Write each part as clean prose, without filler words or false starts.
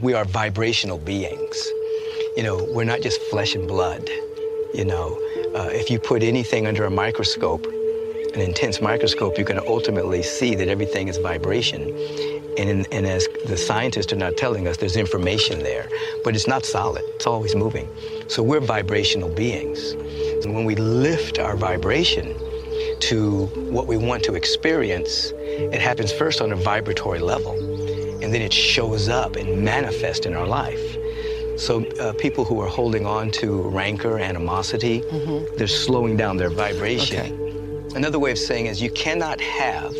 We are vibrational beings. We're not just flesh and blood. If you put anything under a microscope, an intense microscope, you can ultimately see that everything is vibration. And as the scientists are now telling us, there's information there, but it's not solid. It's always moving. So we're vibrational beings. And when we lift our vibration to what we want to experience, it happens first on a vibratory level, and then it shows up and manifests in our life. So people who are holding on to rancor, animosity, they're slowing down their vibration. Okay. Another way of saying is you cannot have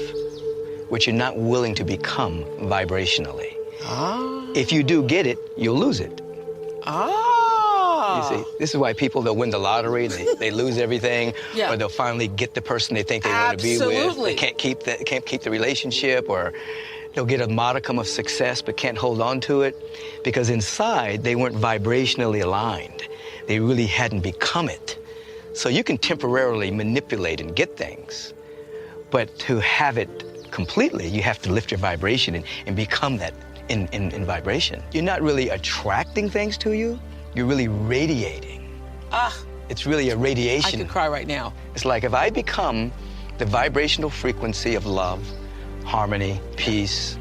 what you're not willing to become vibrationally. Ah. If you do get it, you'll lose it. Ah. You see, this is why people, they'll win the lottery, they lose everything, Yeah. or they'll finally get the person they think they want to be with. Absolutely. They can't keep the relationship, or they'll get a modicum of success but can't hold on to it because inside they weren't vibrationally aligned. They really hadn't become it. So you can temporarily manipulate and get things, but to have it completely, you have to lift your vibration and become that in vibration. You're not really attracting things to you, you're really radiating. It's really a I radiation. could cry right now. It's like if I become the vibrational frequency of love, harmony, peace,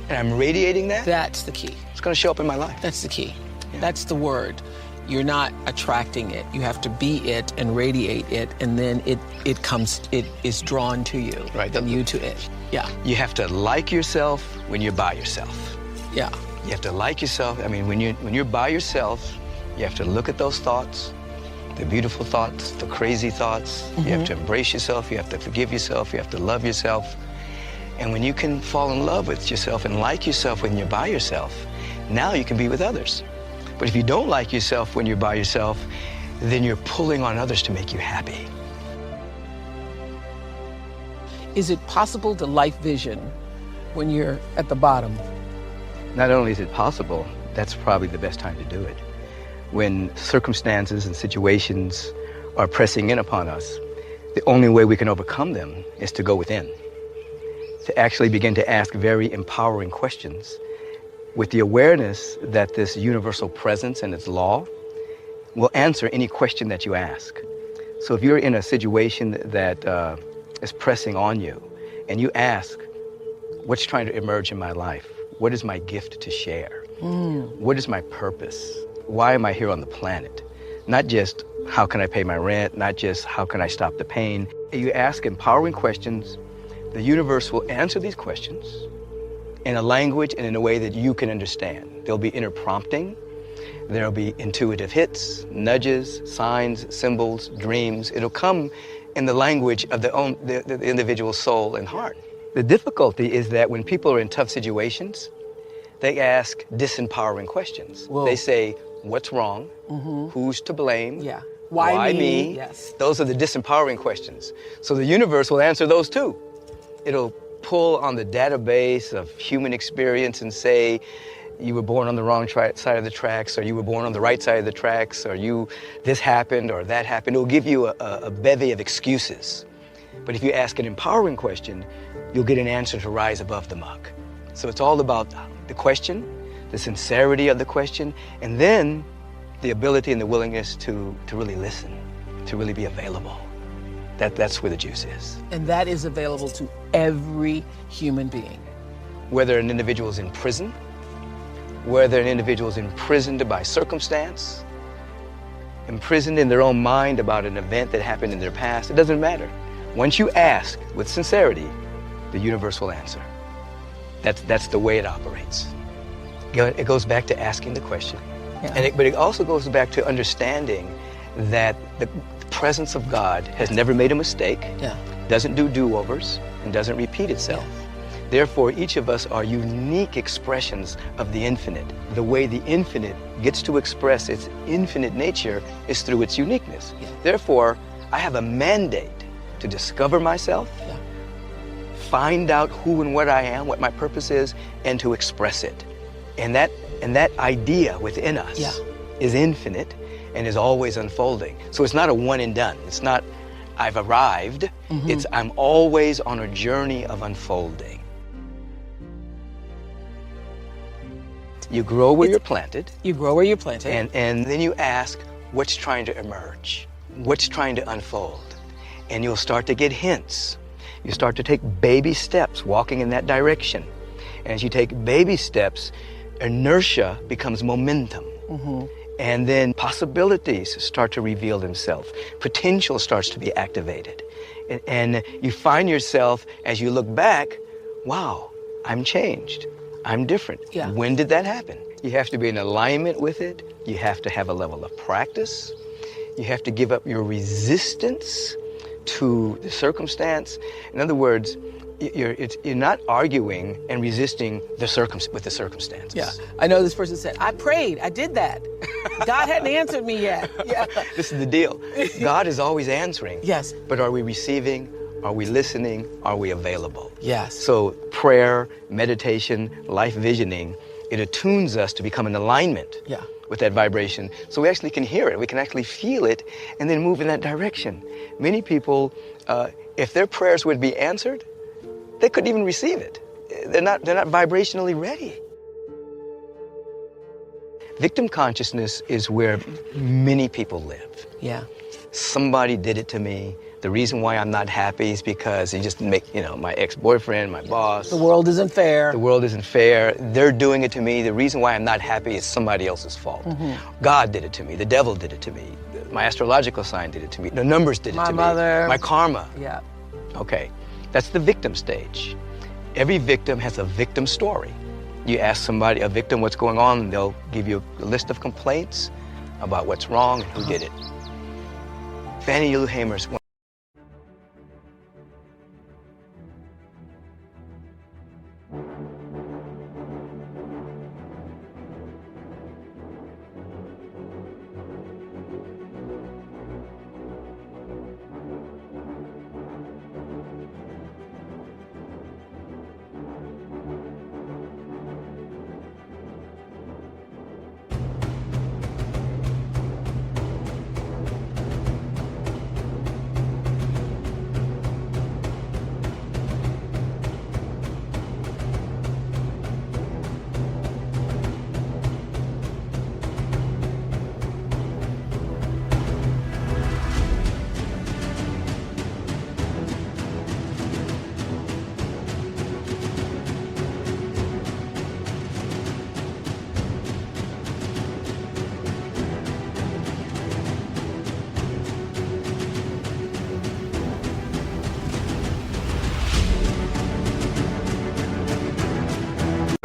and I'm radiating that, That's the key. it's going to show up in my life. That's the key. Yeah. That's the word. You're not attracting it. You have to be it and radiate it, and then it is drawn to you. Right. And you to it. Yeah. You have to like yourself when you're by yourself. Yeah. You have to like yourself. I mean, when you're by yourself, you have to look at those thoughts, the beautiful thoughts, the crazy thoughts. You have to embrace yourself. You have to forgive yourself. You have to love yourself. And when you can fall in love with yourself and like yourself when you're by yourself, now you can be with others. But if you don't like yourself when you're by yourself, then you're pulling on others to make you happy. Is it possible to life vision when you're at the bottom? Not only is it possible, that's probably the best time to do it. When circumstances and situations are pressing in upon us, the only way we can overcome them is to go within, to actually begin to ask very empowering questions with the awareness that this universal presence and its law will answer any question that you ask. So if you're in a situation that is pressing on you and you ask, what's trying to emerge in my life? What is my gift to share? What is my purpose? Why am I here on the planet? Not just how can I pay my rent, not just how can I stop the pain. You ask empowering questions, the universe will answer these questions in a language and in a way that you can understand. There'll be inner prompting, there'll be intuitive hits, nudges, signs, symbols, dreams. It'll come in the language of the individual soul and heart. The difficulty is that when people are in tough situations, they ask disempowering questions. Whoa. They say, what's wrong? Who's to blame? Yeah. Why me? Yes. Those are the disempowering questions. So the universe will answer those too. It'll pull on the database of human experience and say, you were born on the wrong side of the tracks, or you were born on the right side of the tracks, or this happened or that happened. It'll give you a bevy of excuses. But if you ask an empowering question, you'll get an answer to rise above the muck. So it's all about the question, the sincerity of the question, and then the ability and the willingness to really listen, to really be available. That's where the juice is. And that is available to every human being. Whether an individual is in prison, whether an individual is imprisoned by circumstance, imprisoned in their own mind about an event that happened in their past, it doesn't matter. Once you ask with sincerity, the universe will answer. That's the way it operates. It goes back to asking the question. Yeah. But it also goes back to understanding that the presence of God has never made a mistake, doesn't do do-overs, and doesn't repeat itself. Yeah. Therefore, each of us are unique expressions of the infinite. The way the infinite gets to express its infinite nature is through its uniqueness. Yeah. Therefore, I have a mandate to discover myself, find out who and what I am, what my purpose is, and to express it. And that idea within us is infinite and is always unfolding. So it's not a one and done. It's not, I've arrived. It's, I'm always on a journey of unfolding. You grow where you're planted. You grow where you're planted. And then you ask, what's trying to emerge? What's trying to unfold? And you'll start to get hints. You start to take baby steps walking in that direction. And as you take baby steps, inertia becomes momentum. And then possibilities start to reveal themselves. Potential starts to be activated. And you find yourself, as you look back, wow, I'm changed. I'm different. Yeah. When did that happen? You have to be in alignment with it. You have to have a level of practice. You have to give up your resistance to the circumstance. In other words, you're not arguing and resisting with the circumstances. Yeah, I know this person said, I prayed, I did that. God hadn't answered me yet. Yeah. This is the deal. God is always answering. Yes. But are we receiving? Are we listening? Are we available? Yes. So prayer, meditation, life visioning, it attunes us to become in alignment with that vibration. So we actually can hear it. We can actually feel it and then move in that direction. Many people, if their prayers would be answered, they couldn't even receive it. They're not vibrationally ready. Victim consciousness is where many people live. Yeah. Somebody did it to me. The reason why I'm not happy is because he just my ex-boyfriend, my boss. The world isn't fair. The world isn't fair. They're doing it to me. The reason why I'm not happy is somebody else's fault. God did it to me. The devil did it to me. My astrological sign did it to me. The numbers did it to me. My mother. My karma. Yeah. Okay. That's the victim stage. Every victim has a victim story. You ask somebody, a victim, what's going on, and they'll give you a list of complaints about what's wrong and who did it. Fannie Lou Hamer's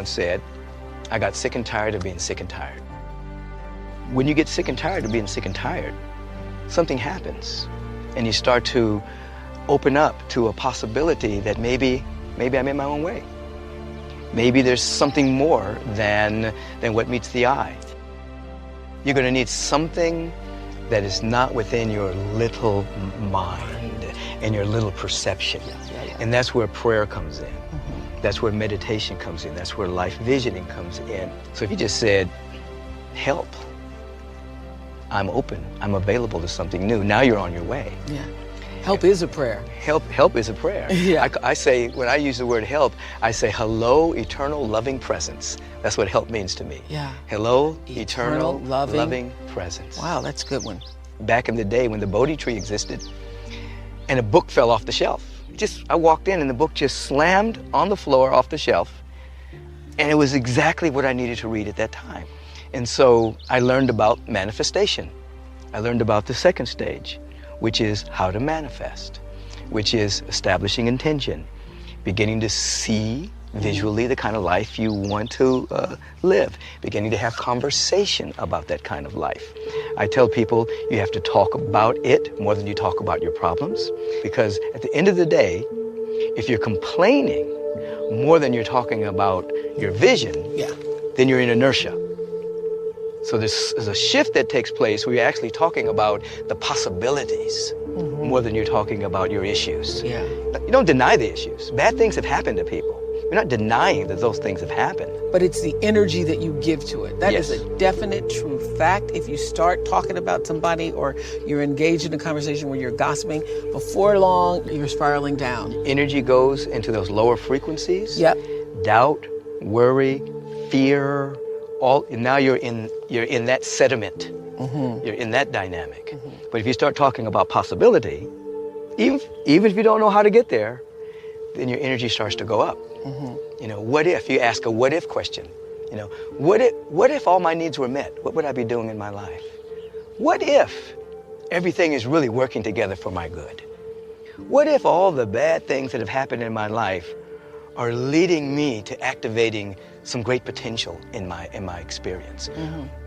said, I got sick and tired of being sick and tired. When you get sick and tired of being sick and tired, something happens and you start to open up to a possibility that maybe I'm in my own way. Maybe there's something more than what meets the eye. You're going to need something that is not within your little mind and your little perception. And that's where prayer comes in. That's where meditation comes in. That's where life visioning comes in. So if you just said, help, I'm open, I'm available to something new, now you're on your way. Yeah. Help is a prayer. Help is a prayer. Yeah. I say, when I use the word help, I say, hello, eternal loving presence. That's what help means to me. Yeah. Hello, eternal loving presence. Wow, that's a good one. Back in the day when the Bodhi tree existed and a book fell off the shelf. I walked in and the book just slammed on the floor off the shelf, and it was exactly what I needed to read at that time. And so I learned about manifestation. I learned about the second stage, which is how to manifest, which is establishing intention, beginning to see visually the kind of life you want to live, beginning to have conversation about that kind of life. I tell people you have to talk about it more than you talk about your problems, because at the end of the day, if you're complaining more than you're talking about your vision, then you're in inertia. So there's a shift that takes place where you're actually talking about the possibilities more than you're talking about your issues. Yeah. You don't deny the issues. Bad things have happened to people. You're not denying that those things have happened. But it's the energy that you give to it. That is a definite true fact. If you start talking about somebody or you're engaged in a conversation where you're gossiping, before long, you're spiraling down. Energy goes into those lower frequencies. Yep. Doubt, worry, fear, now you're in that sediment. You're in that dynamic. But if you start talking about possibility, even if you don't know how to get there, then your energy starts to go up. You know, what if you ask a what if question? You know, what if all my needs were met? What would I be doing in my life? What if everything is really working together for my good? What if all the bad things that have happened in my life are leading me to activating some great potential in my experience?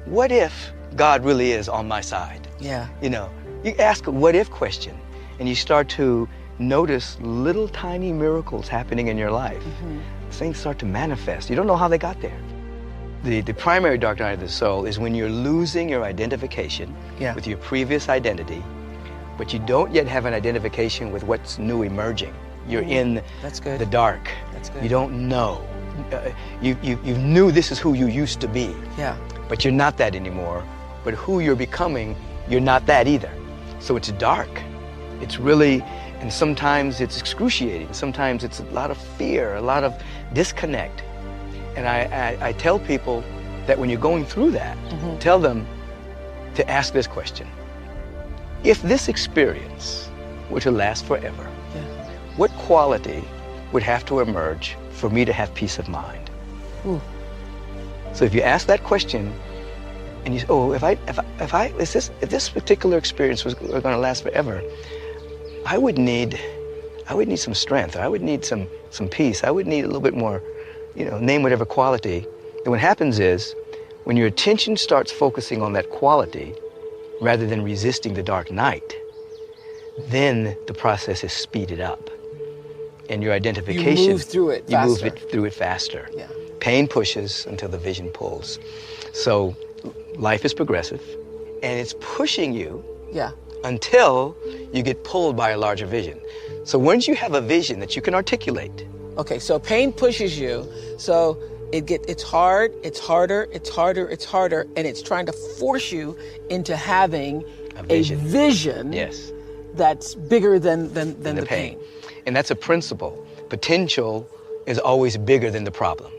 What if God really is on my side? Yeah. You know, you ask a what if question and you start to notice little tiny miracles happening in your life. Things start to manifest. You don't know how they got there. The primary dark night of the soul is when you're losing your identification with your previous identity, but you don't yet have an identification with what's new emerging. You're in the dark. That's good. You don't know. You knew this is who you used to be. Yeah. But you're not that anymore. But who you're becoming, you're not that either. So it's dark. It's really, and sometimes it's excruciating. Sometimes it's a lot of fear, a lot of disconnect. And I tell people that when you're going through that, tell them to ask this question. If this experience were to last forever, what quality would have to emerge for me to have peace of mind? So if you ask that question, and you say, oh, if this particular experience was going to last forever, I would need some strength. I would need some peace. I would need a little bit more, name whatever quality. And what happens is, when your attention starts focusing on that quality, rather than resisting the dark night, then the process is speeded up. And your identification, you move through it faster. You move through it faster. Yeah. Pain pushes until the vision pulls. So life is progressive, and it's pushing you until you get pulled by a larger vision. So once you have a vision that you can articulate. Okay, so pain pushes you, so it's hard, it's harder, it's harder, it's harder, and it's trying to force you into having a vision that's bigger than the pain. And that's a principle. Potential is always bigger than the problem.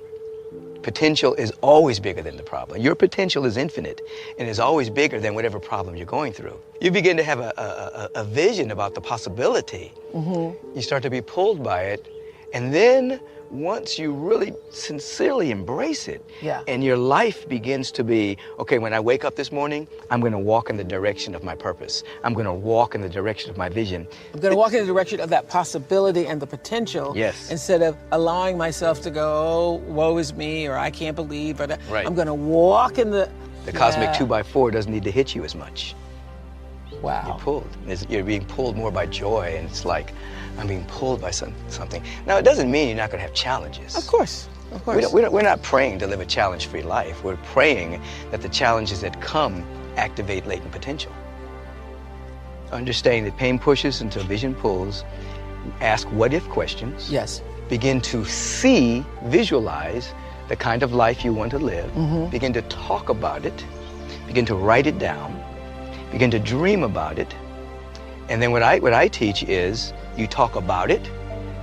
Potential is always bigger than the problem. Your potential is infinite and is always bigger than whatever problem you're going through. You begin to have a vision about the possibility. You start to be pulled by it, and then once you really sincerely embrace it, and your life begins to be, okay, when I wake up this morning, I'm going to walk in the direction of my purpose. I'm going to walk in the direction of my vision. I'm going to walk in the direction of that possibility and the potential, instead of allowing myself to go, oh, woe is me, or I can't believe, or that. I'm going to walk in the cosmic 2x4 doesn't need to hit you as much. Wow. You're pulled. You're being pulled more by joy, and it's like, I'm being pulled by something. Now, it doesn't mean you're not going to have challenges. Of course, of course. We're not praying to live a challenge-free life. We're praying that the challenges that come activate latent potential. Understanding that pain pushes until vision pulls. Ask what-if questions. Yes. Begin to visualize the kind of life you want to live. Begin to talk about it. Begin to write it down. Begin to dream about it. And then what I teach is, you talk about it.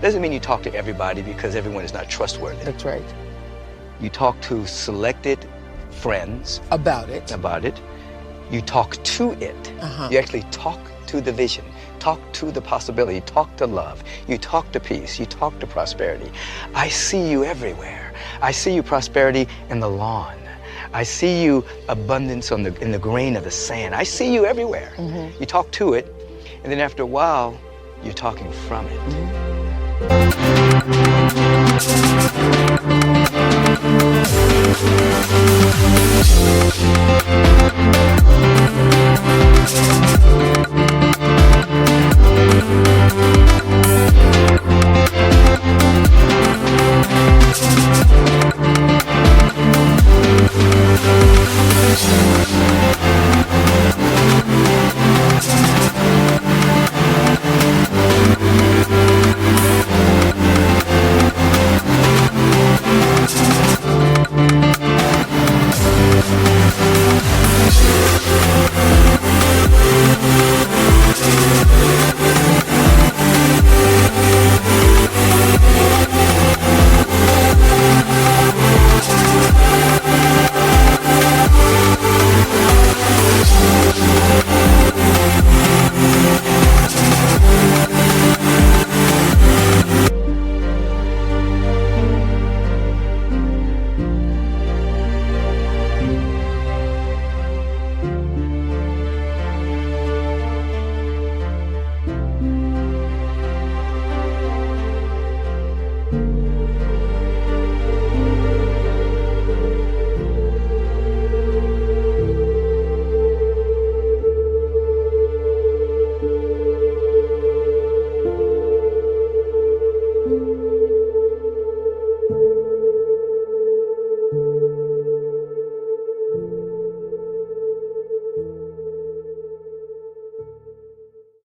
Doesn't mean you talk to everybody, because everyone is not trustworthy. That's right. You talk to selected friends. About it. You talk to it. You actually talk to the vision. Talk to the possibility. Talk to love. You talk to peace. You talk to prosperity. I see you everywhere. I see you prosperity in the lawn. I see you abundance in the grain of the sand. I see you everywhere. You talk to it, and then after a while, you're talking from it.